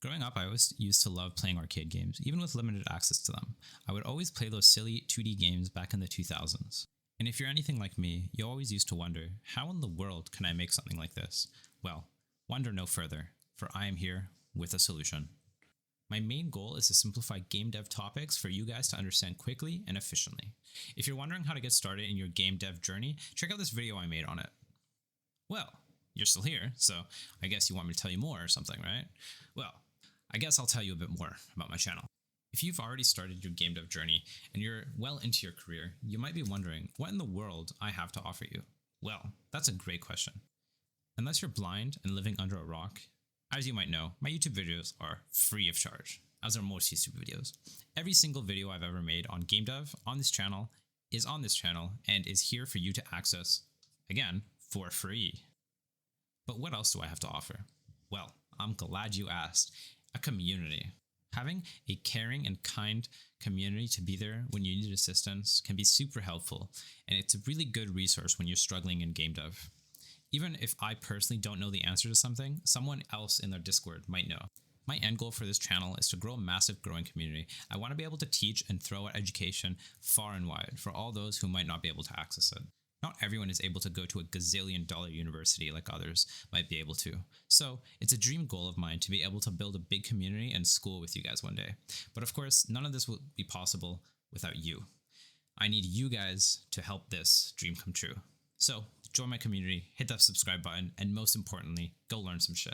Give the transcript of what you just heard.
Growing up, I always used to love playing arcade games, even with limited access to them. I would always play those silly 2D games back in the 2000s. And if you're anything like me, you always used to wonder, how in the world can I make something like this? Well, wonder no further, for I am here with a solution. My main goal is to simplify game dev topics for you guys to understand quickly and efficiently. If you're wondering how to get started in your game dev journey, check out this video I made on it. Well, you're still here, so I guess you want me to tell you more or something, right? Well, I guess I'll tell you a bit more about my channel. If you've already started your game dev journey and you're well into your career, you might be wondering what in the world I have to offer you. Well, that's a great question. Unless you're blind and living under a rock, as you might know, my YouTube videos are free of charge, as are most YouTube videos. Every single video I've ever made on game dev on this channel is on this channel and is here for you to access, again, for free. But what else do I have to offer? Well, I'm glad you asked. A community. Having a caring and kind community to be there when you need assistance can be super helpful, and it's a really good resource when you're struggling in game dev. Even if I personally don't know the answer to something, someone else in their Discord might know. My end goal for this channel is to grow a massive growing community. I want to be able to teach and throw out education far and wide for all those who might not be able to access it. Not everyone is able to go to a gazillion-dollar university like others might be able to. So it's a dream goal of mine to be able to build a big community and school with you guys one day. But of course, none of this will be possible without you. I need you guys to help this dream come true. So join my community, hit that subscribe button, and most importantly, go learn some shit.